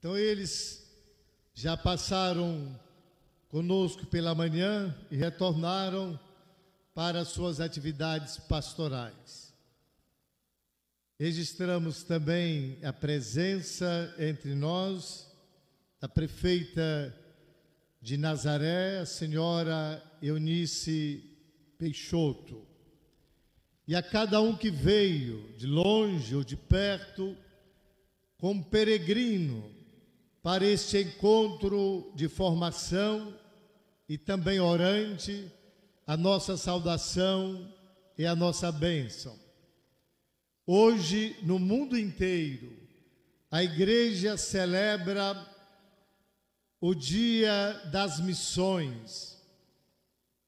Então eles já passaram conosco pela manhã e retornaram para suas atividades pastorais. Registramos também a presença entre nós da prefeita de Nazaré, a senhora Eunice Peixoto, e a cada um que veio de longe ou de perto, como peregrino, para este encontro de formação e também orante, a nossa saudação e a nossa bênção. Hoje, no mundo inteiro, a Igreja celebra o Dia das Missões.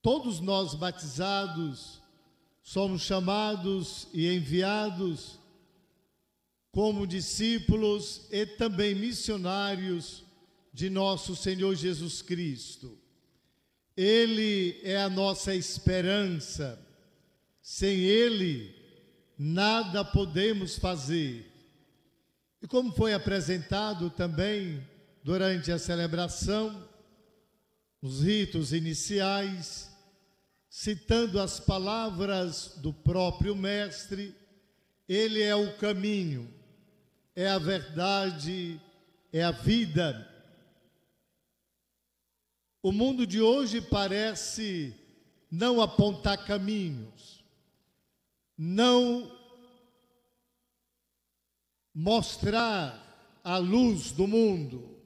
Todos nós batizados somos chamados e enviados como discípulos e também missionários de nosso Senhor Jesus Cristo. Ele é a nossa esperança. Sem Ele, nada podemos fazer. E como foi apresentado também durante a celebração, os ritos iniciais, citando as palavras do próprio Mestre, Ele é o caminho, é a verdade, é a vida. O mundo de hoje parece não apontar caminhos, não mostrar a luz do mundo,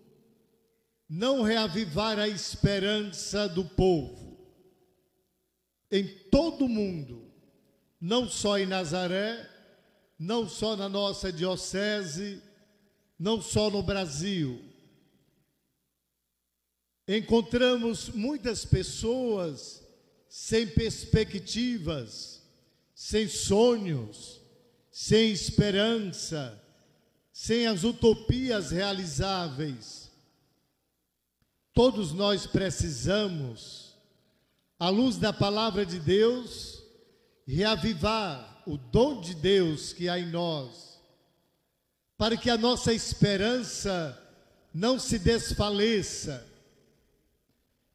não reavivar a esperança do povo. Em todo o mundo, não só em Nazaré, não só na nossa diocese, não só no Brasil. Encontramos muitas pessoas sem perspectivas, sem sonhos, sem esperança, sem as utopias realizáveis. Todos nós precisamos, à luz da palavra de Deus, reavivar o dom de Deus que há em nós, para que a nossa esperança não se desfaleça.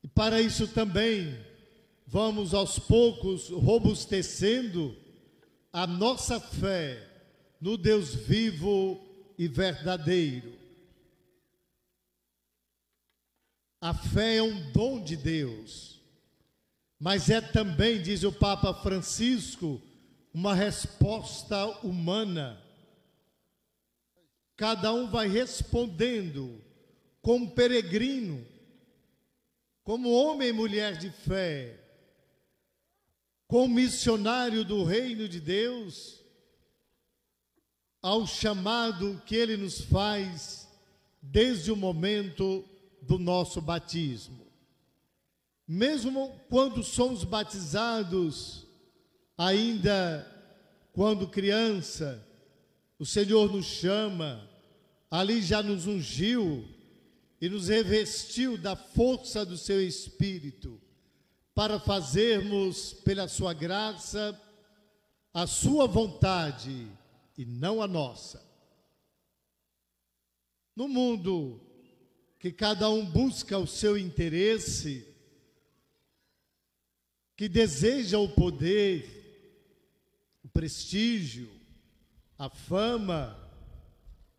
E para isso também vamos aos poucos robustecendo a nossa fé no Deus vivo e verdadeiro. A fé é um dom de Deus, mas é também, diz o Papa Francisco, uma resposta humana. Cada um vai respondendo como peregrino, como homem e mulher de fé, como missionário do reino de Deus, ao chamado que Ele nos faz desde o momento do nosso batismo. Mesmo quando somos batizados, ainda quando criança, o Senhor nos chama, ali já nos ungiu e nos revestiu da força do seu Espírito, para fazermos, pela sua graça, a sua vontade e não a nossa. No mundo que cada um busca o seu interesse, que deseja o poder, o prestígio, a fama,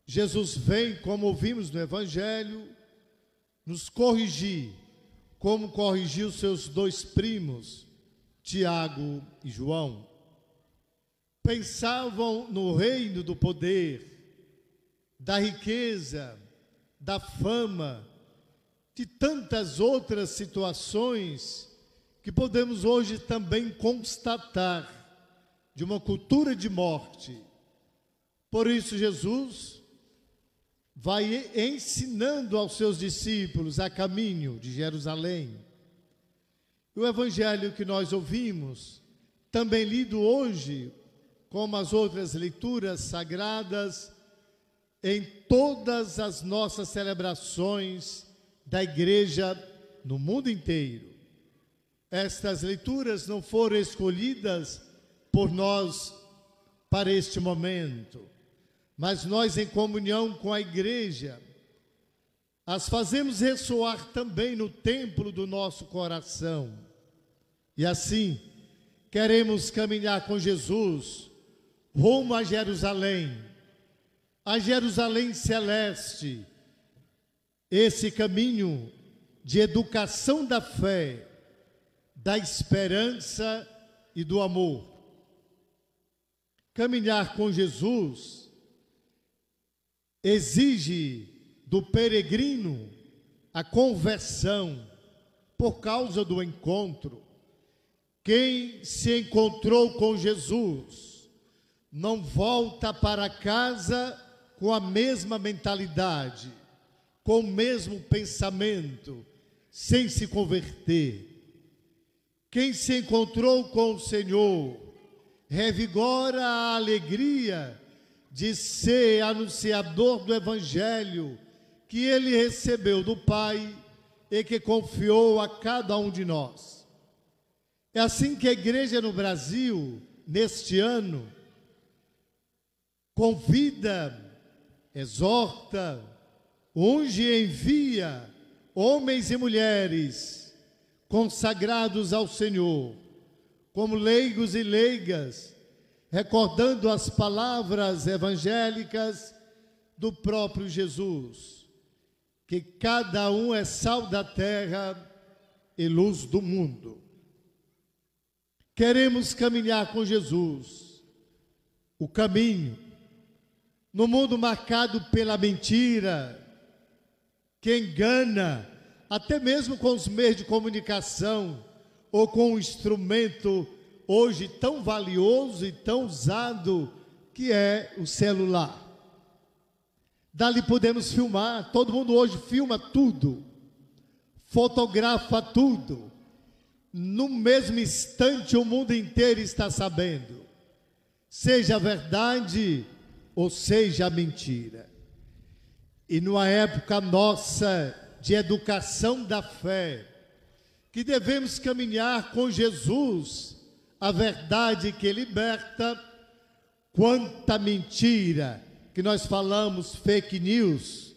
Jesus vem, como ouvimos no Evangelho, nos corrigir, como corrigiu seus dois primos, Tiago e João. Pensavam no reino do poder, da riqueza, da fama, de tantas outras situações que podemos hoje também constatar de uma cultura de morte. Por isso Jesus vai ensinando aos seus discípulos a caminho de Jerusalém. O evangelho que nós ouvimos, também lido hoje, como as outras leituras sagradas, em todas as nossas celebrações da igreja no mundo inteiro. Estas leituras não foram escolhidas por nós para este momento, mas nós, em comunhão com a igreja, as fazemos ressoar também no templo do nosso coração. E assim, queremos caminhar com Jesus rumo a Jerusalém celeste, esse caminho de educação da fé, da esperança e do amor. Caminhar com Jesus exige do peregrino a conversão por causa do encontro. Quem se encontrou com Jesus não volta para casa com a mesma mentalidade, com o mesmo pensamento, sem se converter. Quem se encontrou com o Senhor revigora a alegria de ser anunciador do Evangelho que ele recebeu do Pai e que confiou a cada um de nós. É assim que a igreja no Brasil, neste ano, convida, exorta, unge e envia homens e mulheres consagrados ao Senhor, como leigos e leigas, recordando as palavras evangélicas do próprio Jesus, que cada um é sal da terra e luz do mundo. Queremos caminhar com Jesus, o caminho, no mundo marcado pela mentira, que engana, até mesmo com os meios de comunicação, ou com um instrumento hoje tão valioso e tão usado, que é o celular. Dali podemos filmar, todo mundo hoje filma tudo, fotografa tudo. No mesmo instante o mundo inteiro está sabendo, seja verdade ou seja mentira. E numa época nossa de educação da fé, que devemos caminhar com Jesus, a verdade que liberta, quanta mentira que nós falamos, fake news,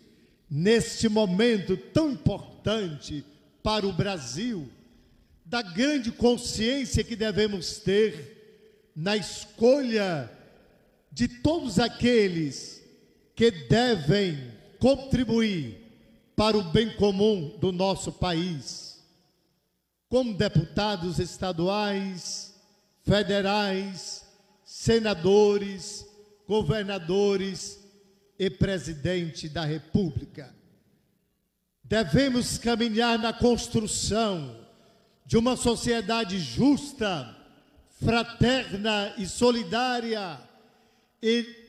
neste momento tão importante para o Brasil, da grande consciência que devemos ter na escolha de todos aqueles que devem contribuir para o bem comum do nosso país, como deputados estaduais, federais, senadores, governadores e presidente da República. Devemos caminhar na construção de uma sociedade justa, fraterna e solidária, e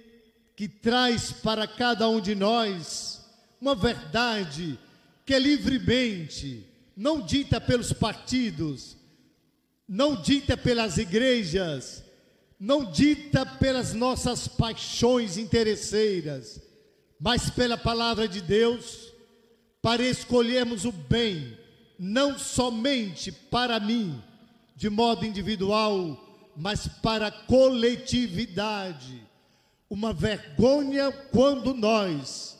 que traz para cada um de nós uma verdade que é livremente, não dita pelos partidos, não dita pelas igrejas, não dita pelas nossas paixões interesseiras, mas pela palavra de Deus, para escolhermos o bem, não somente para mim, de modo individual, mas para a coletividade. Uma vergonha quando nós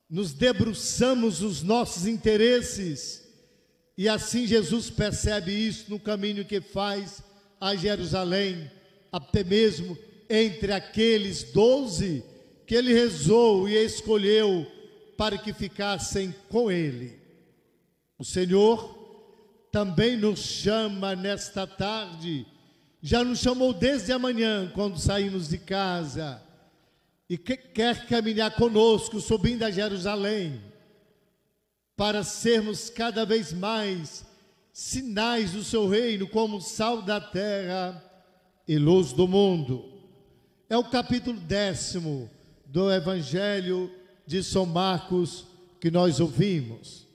nos debruçamos nos nossos interesses, e assim Jesus percebe isso no caminho que faz a Jerusalém, até mesmo entre aqueles 12 que ele rezou e escolheu para que ficassem com ele. O Senhor também nos chama nesta tarde, já nos chamou desde amanhã, quando saímos de casa, e quer caminhar conosco, subindo a Jerusalém, para sermos cada vez mais sinais do seu reino, como sal da terra e luz do mundo. É o capítulo 10º do Evangelho de São Marcos que nós ouvimos.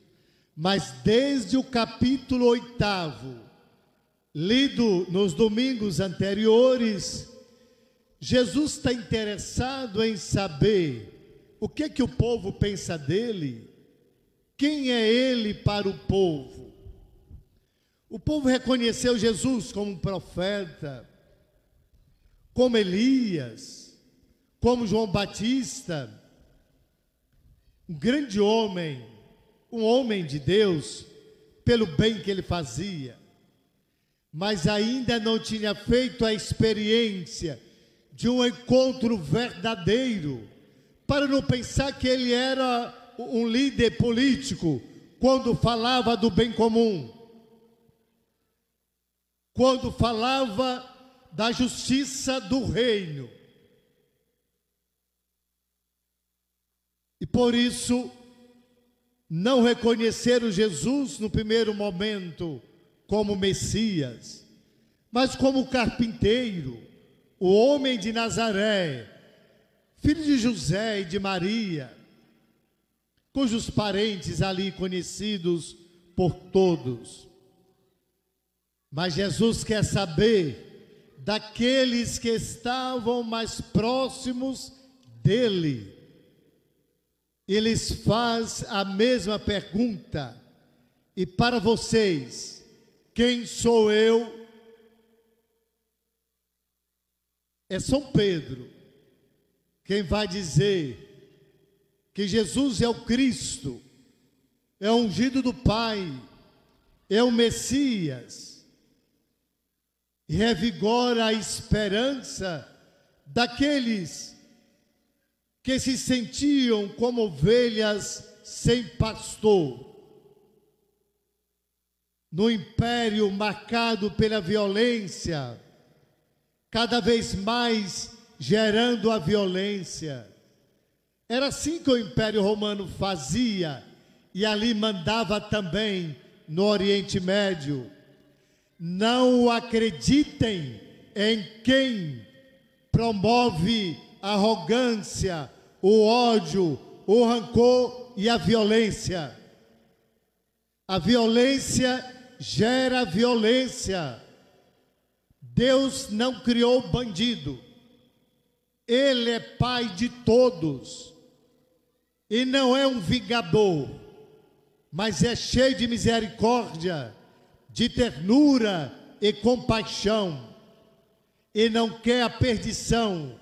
Mas desde o capítulo 8º, lido nos domingos anteriores, Jesus está interessado em saber o que o povo pensa dele, quem é ele para o povo. O povo reconheceu Jesus como um profeta, como Elias, como João Batista, um grande homem um homem de Deus, pelo bem que ele fazia, mas ainda não tinha feito a experiência de um encontro verdadeiro, para não pensar que ele era um líder político quando falava do bem comum, quando falava da justiça do reino. E por isso não reconheceram Jesus no primeiro momento como Messias, mas como carpinteiro, o homem de Nazaré, filho de José e de Maria, cujos parentes ali conhecidos por todos. Mas Jesus quer saber daqueles que estavam mais próximos dele. Ele lhes faz a mesma pergunta: e para vocês, quem sou eu? É São Pedro quem vai dizer que Jesus é o Cristo, é o ungido do Pai, é o Messias, e revigora a esperança daqueles que se sentiam como ovelhas sem pastor, no império marcado pela violência, cada vez mais gerando a violência. Era assim que o Império Romano fazia, e ali mandava também no Oriente Médio. Não acreditem em quem promove a arrogância, o ódio, o rancor e a violência. A violência gera violência. Deus não criou bandido. Ele é pai de todos. E não é um vingador, mas é cheio de misericórdia, de ternura e compaixão. E não quer a perdição,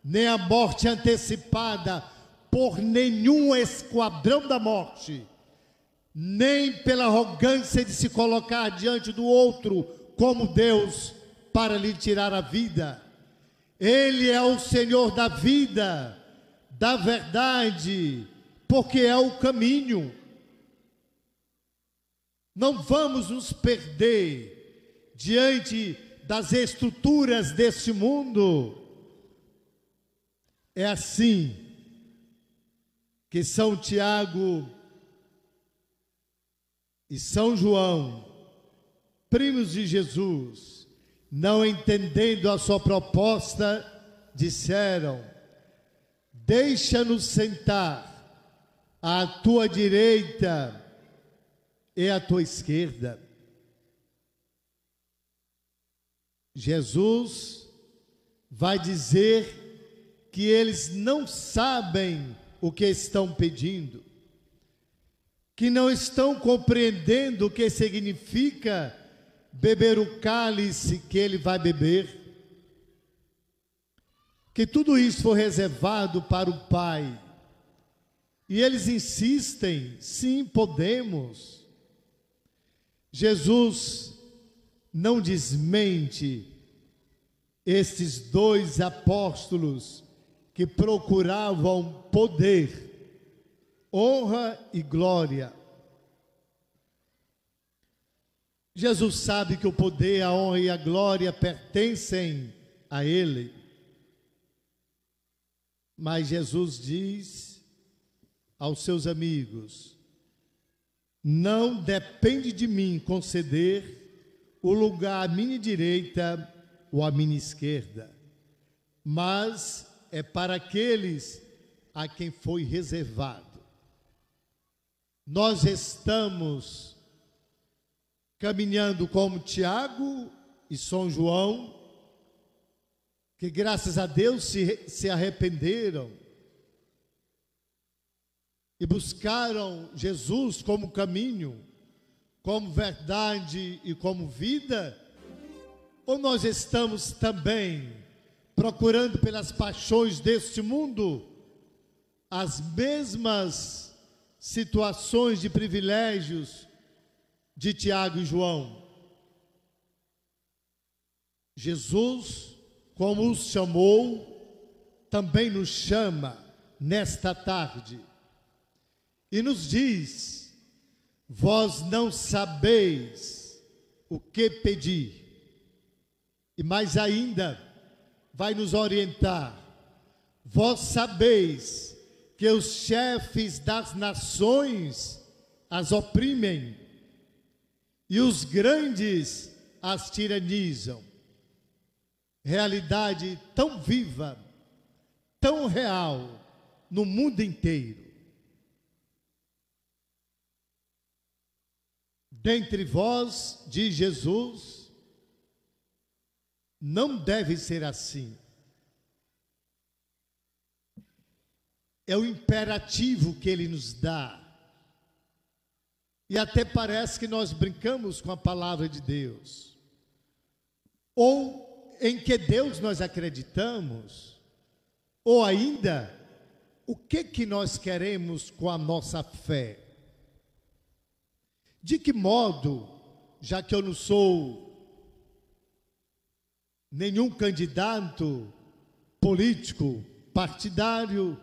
nem a morte antecipada por nenhum esquadrão da morte, nem pela arrogância de se colocar diante do outro como Deus para lhe tirar a vida. Ele é o Senhor da vida, da verdade, porque é o caminho. Não vamos nos perder diante das estruturas deste mundo. É assim que São Tiago e São João, primos de Jesus, não entendendo a sua proposta, disseram: deixa-nos sentar à tua direita e à tua esquerda. Jesus vai dizer que eles não sabem o que estão pedindo, que não estão compreendendo o que significa beber o cálice que ele vai beber, que tudo isso foi reservado para o Pai. E eles insistem: sim, podemos. Jesus não desmente estes dois apóstolos que procuravam poder, honra e glória. Jesus sabe que o poder, a honra e a glória pertencem a Ele. Mas Jesus diz aos seus amigos: não depende de mim conceder o lugar à minha direita ou à minha esquerda, mas é para aqueles a quem foi reservado. Nós estamos caminhando como Tiago e São João, que graças a Deus se arrependeram e buscaram Jesus como caminho, como verdade e como vida? Ou nós estamos também procurando pelas paixões deste mundo as mesmas situações de privilégios de Tiago e João. Jesus, como os chamou, também nos chama nesta tarde e nos diz: vós não sabeis o que pedir. E mais ainda, vai nos orientar: vós sabeis que os chefes das nações as oprimem e os grandes as tiranizam. Realidade tão viva, tão real no mundo inteiro. Dentre vós, diz Jesus, não deve ser assim. É o imperativo que ele nos dá. E até parece que nós brincamos com a palavra de Deus. Ou em que Deus nós acreditamos, ou ainda, o que nós queremos com a nossa fé? De que modo, já que eu não sou nenhum candidato político, partidário,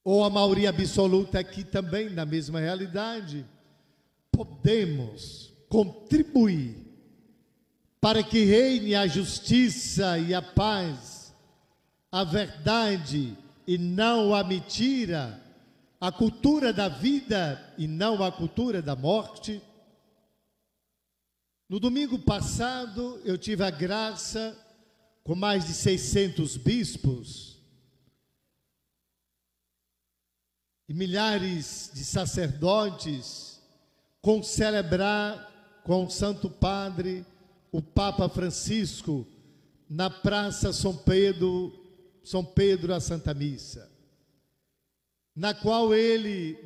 ou a maioria absoluta aqui também na mesma realidade, podemos contribuir para que reine a justiça e a paz, a verdade e não a mentira, a cultura da vida e não a cultura da morte. No domingo passado, eu tive a graça, com mais de 600 bispos e milhares de sacerdotes, celebrar com o Santo Padre, o Papa Francisco, na Praça São Pedro, a Santa Missa, na qual ele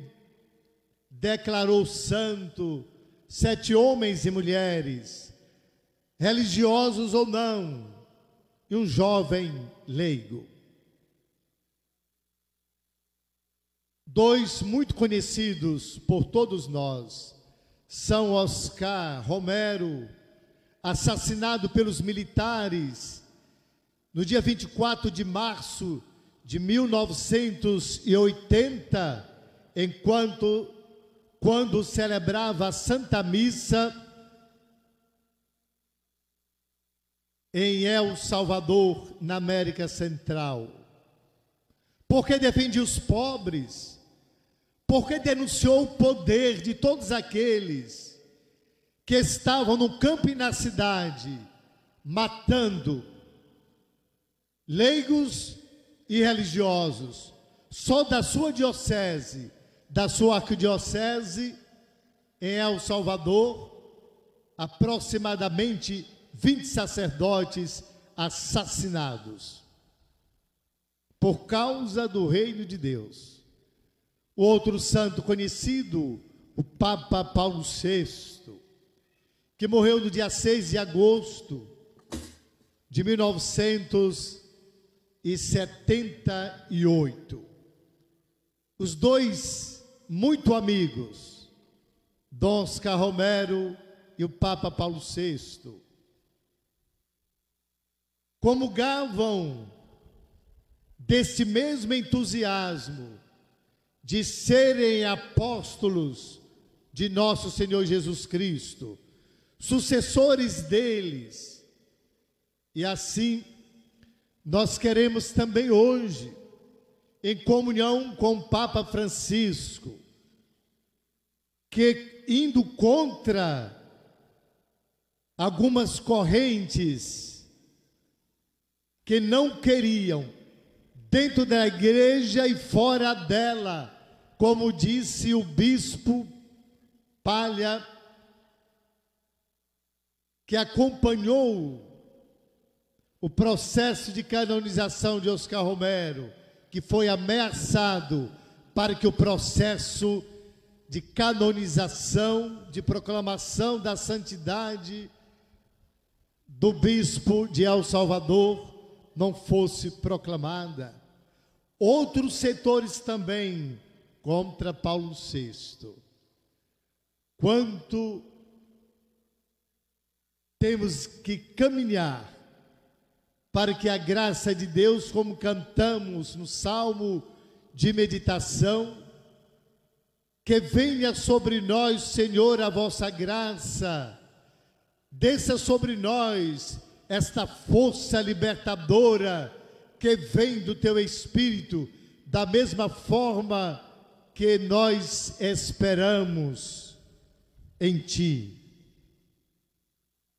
declarou santo 7 homens e mulheres, religiosos ou não, e um jovem leigo. 2 muito conhecidos por todos nós, São Oscar Romero, assassinado pelos militares no dia 24 de março de 1980, quando celebrava a Santa Missa em El Salvador, na América Central. Porque defendia os pobres, porque denunciou o poder de todos aqueles que estavam no campo e na cidade, matando leigos e religiosos. Só da sua diocese, da sua arquidiocese, em El Salvador, aproximadamente 20 sacerdotes assassinados, por causa do reino de Deus. O outro santo conhecido, o Papa Paulo VI, que morreu no dia 6 de agosto de 1978. Os 2 muito amigos, Dom Oscar Romero e o Papa Paulo VI, comungavam desse mesmo entusiasmo de serem apóstolos de nosso Senhor Jesus Cristo, sucessores deles. E assim, nós queremos também hoje, em comunhão com o Papa Francisco, que indo contra algumas correntes que não queriam, dentro da igreja e fora dela, como disse o bispo Palha, que acompanhou o processo de canonização de Oscar Romero, que foi ameaçado para que o processo de canonização, de proclamação da santidade do bispo de El Salvador não fosse proclamada. outros setores também contra Paulo VI. Quanto temos que caminhar para que a graça de Deus, como cantamos no Salmo de meditação, que venha sobre nós, Senhor, a vossa graça, desça sobre nós esta força libertadora que vem do teu Espírito, da mesma forma que nós esperamos em ti.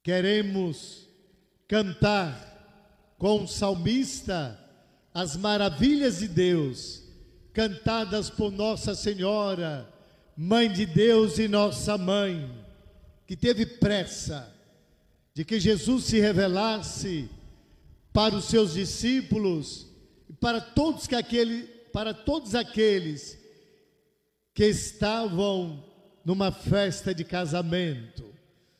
Queremos cantar com o salmista as maravilhas de Deus, cantadas por Nossa Senhora, Mãe de Deus e nossa Mãe, que teve pressa de que Jesus se revelasse para os seus discípulos e para todos aqueles que estavam numa festa de casamento,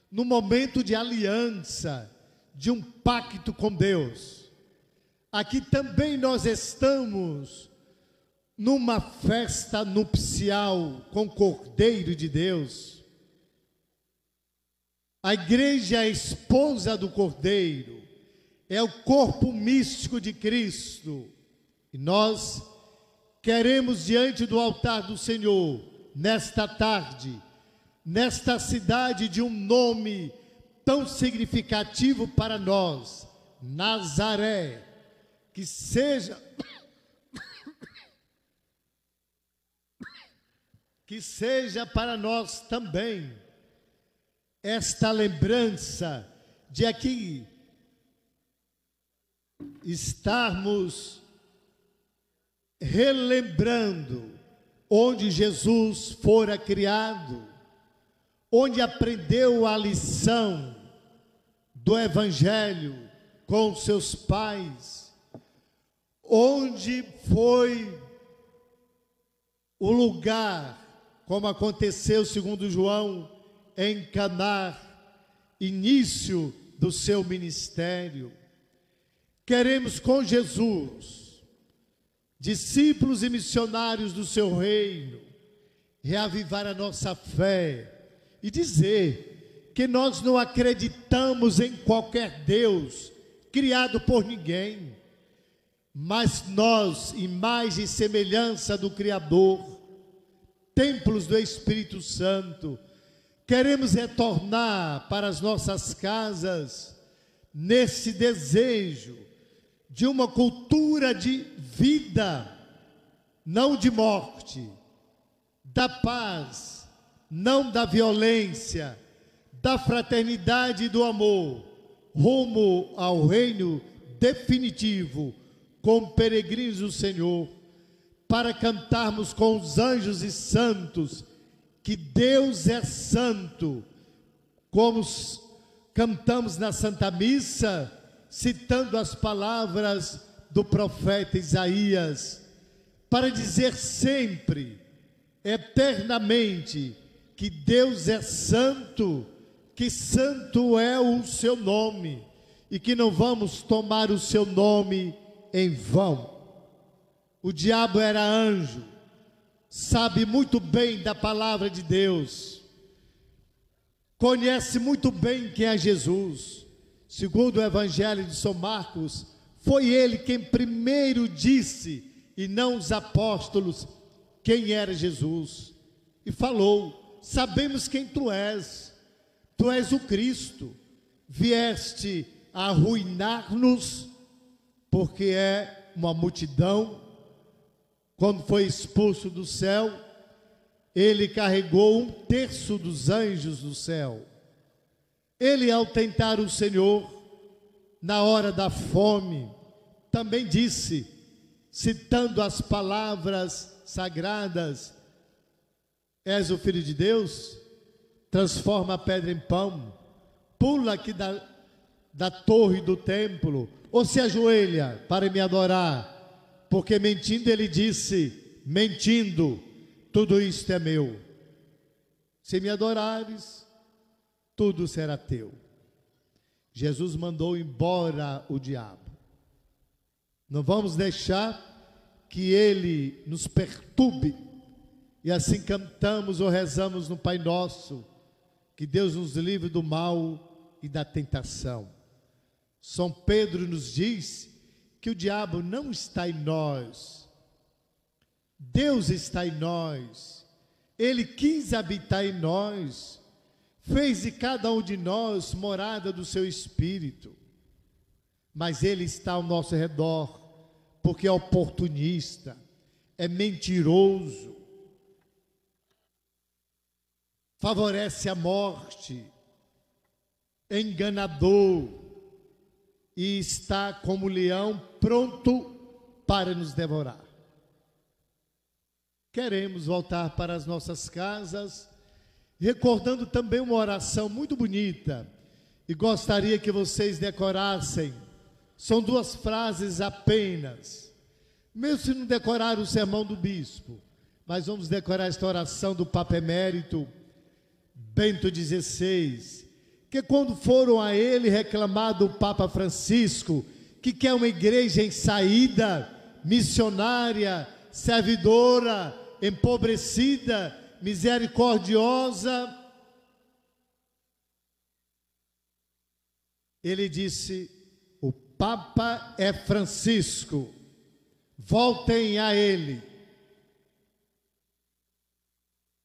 num momento de aliança, de um pacto com Deus. Aqui também nós estamos numa festa nupcial com o Cordeiro de Deus. A igreja é a esposa do Cordeiro, é o corpo místico de Cristo. E nós queremos, diante do altar do Senhor, nesta tarde, nesta cidade de um nome tão significativo para nós, Nazaré, que seja para nós também esta lembrança de aqui estarmos relembrando onde Jesus fora criado, onde aprendeu a lição do Evangelho com seus pais, onde foi o lugar, como aconteceu segundo João, em Caná, início do seu ministério. Queremos com Jesus, discípulos e missionários do seu reino, reavivar a nossa fé e dizer que nós não acreditamos em qualquer Deus criado por ninguém, mas nós, imagem e semelhança do Criador, templos do Espírito Santo, queremos retornar para as nossas casas nesse desejo de uma cultura de vida, não de morte, da paz, não da violência, da fraternidade e do amor, rumo ao reino definitivo, com peregrinos do Senhor, para cantarmos com os anjos e santos que Deus é santo, como cantamos na Santa Missa, citando as palavras do profeta Isaías, para dizer sempre, eternamente, que Deus é santo, que santo é o seu nome, e que não vamos tomar o seu nome em vão. O diabo era anjo, sabe muito bem da palavra de Deus, conhece muito bem quem é Jesus. Segundo o Evangelho de São Marcos, foi ele quem primeiro disse, e não os apóstolos, quem era Jesus. E falou: sabemos quem tu és o Cristo, vieste a arruinar-nos, porque é uma multidão. Quando foi expulso do céu, ele carregou 1/3 dos anjos do céu. Ele, ao tentar o Senhor, na hora da fome, também disse, citando as palavras sagradas: és o Filho de Deus? Transforma a pedra em pão, pula aqui da torre do templo, ou se ajoelha para me adorar, porque mentindo ele disse, mentindo, tudo isto é meu. Se me adorares, tudo será teu. Jesus mandou embora o diabo. Não vamos deixar que Ele nos perturbe. E assim cantamos ou rezamos no Pai Nosso, que Deus nos livre do mal e da tentação. São Pedro nos diz que o diabo não está em nós, Deus está em nós. Ele quis habitar em nós, fez de cada um de nós morada do seu Espírito, mas ele está ao nosso redor, porque é oportunista, é mentiroso, favorece a morte, é enganador e está como leão pronto para nos devorar. Queremos voltar para as nossas casas, recordando também uma oração muito bonita, e gostaria que vocês decorassem. São 2 frases apenas, mesmo se não decorar o sermão do bispo, mas vamos decorar esta oração do Papa Emérito Bento XVI, que quando foram a ele reclamar do Papa Francisco, que quer uma igreja em saída, missionária, servidora, empobrecida, misericordiosa, ele disse: o Papa é Francisco, voltem a ele.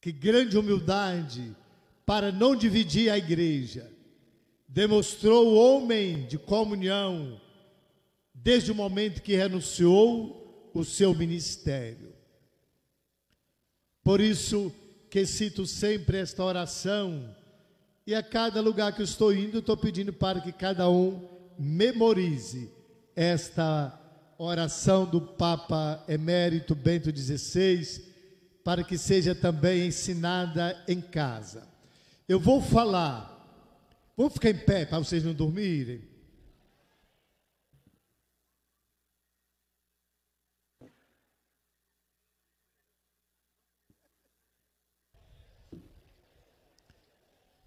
Que grande humildade para não dividir a igreja. Demonstrou o homem de comunhão desde o momento que renunciou o seu ministério. Por isso que cito sempre esta oração, e a cada lugar que eu estou indo, estou pedindo para que cada um memorize esta oração do Papa Emérito Bento XVI, para que seja também ensinada em casa. Eu vou falar, vou ficar em pé para vocês não dormirem.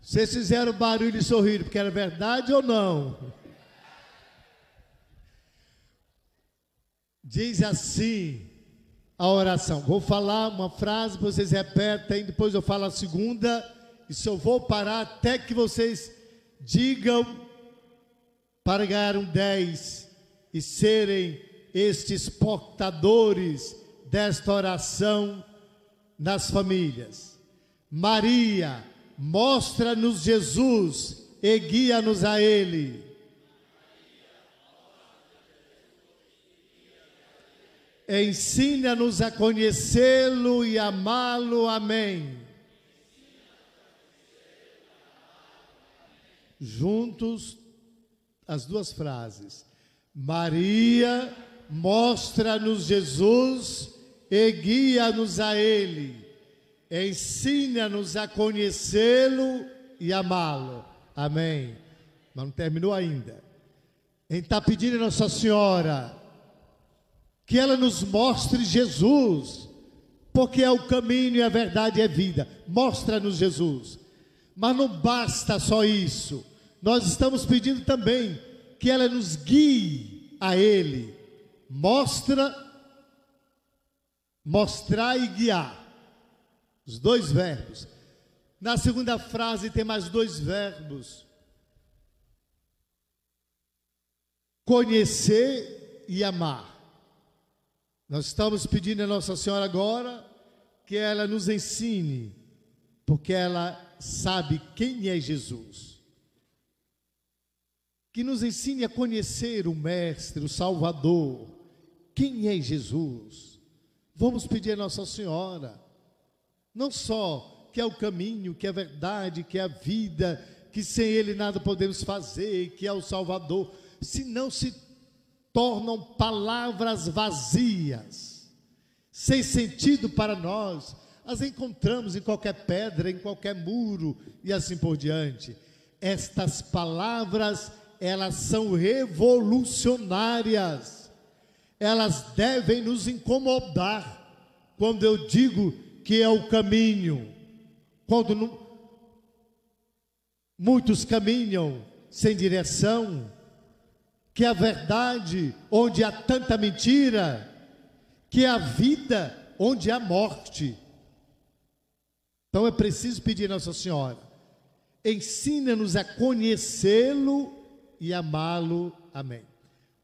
Vocês fizeram barulho e sorriram, porque era verdade ou não? Diz assim a oração. Vou falar uma frase, vocês repetem, depois eu falo a segunda, e só vou parar até que vocês digam para ganhar um 10 e serem estes portadores desta oração nas famílias. Maria, mostra-nos Jesus e guia-nos a Ele. Ensina-nos a conhecê-lo e amá-lo. Amém. Juntos, as 2 frases. Maria, mostra-nos Jesus e guia-nos a Ele. Ensina-nos a conhecê-lo e amá-lo. Amém. Mas não terminou ainda. A gente está pedindo a Nossa Senhora que ela nos mostre Jesus, porque é o caminho e a verdade e a vida. Mostra-nos Jesus. Mas não basta só isso. Nós estamos pedindo também que ela nos guie a Ele. Mostrar e guiar. Os 2 verbos. Na segunda frase tem mais 2 verbos. Conhecer e amar. Nós estamos pedindo a Nossa Senhora agora que ela nos ensine, porque ela sabe quem é Jesus. Que nos ensine a conhecer o Mestre, o Salvador. Quem é Jesus? Vamos pedir a Nossa Senhora, não só que é o caminho, que é a verdade, que é a vida, que sem Ele nada podemos fazer, que é o Salvador, senão se tornam palavras vazias, sem sentido para nós. As encontramos em qualquer pedra, em qualquer muro e assim por diante. Estas palavras, elas são revolucionárias. Elas devem nos incomodar quando eu digo que é o caminho. Quando muitos caminham sem direção, que a verdade, onde há tanta mentira, que a vida onde há morte. Então é preciso pedir a Nossa Senhora, ensina-nos a conhecê-lo e amá-lo. Amém.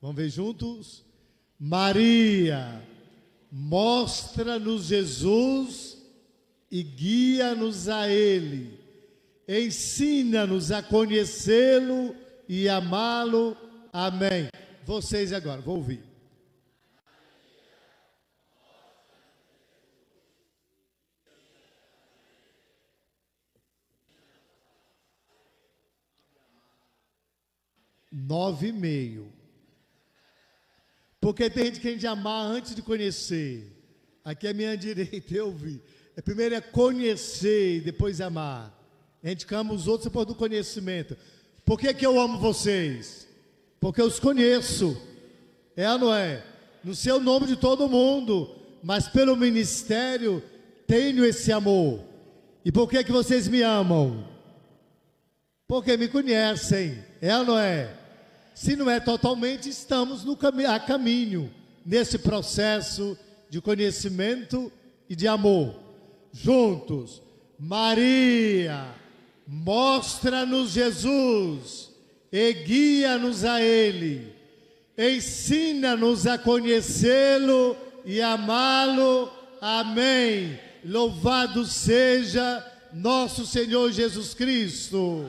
Vamos ver juntos? Maria, mostra-nos Jesus e guia-nos a Ele. Ensina-nos a conhecê-lo e amá-lo. Amém. Vocês agora, vou ouvir. Nove e meio. Porque tem gente que tem de amar antes de conhecer. Aqui é a minha direita, eu vi. Primeiro é conhecer e depois amar. A gente ama os outros depois do conhecimento. Por que que eu amo vocês? Porque eu os conheço. É ou não é? Não sei o nome de todo mundo, mas pelo ministério tenho esse amor. E por que que vocês me amam? Porque me conhecem. É ou não é? Se não é totalmente, estamos a caminho, nesse processo de conhecimento e de amor. Juntos, Maria, mostra-nos Jesus e guia-nos a Ele. Ensina-nos a conhecê-lo e amá-lo. Amém. Louvado seja nosso Senhor Jesus Cristo.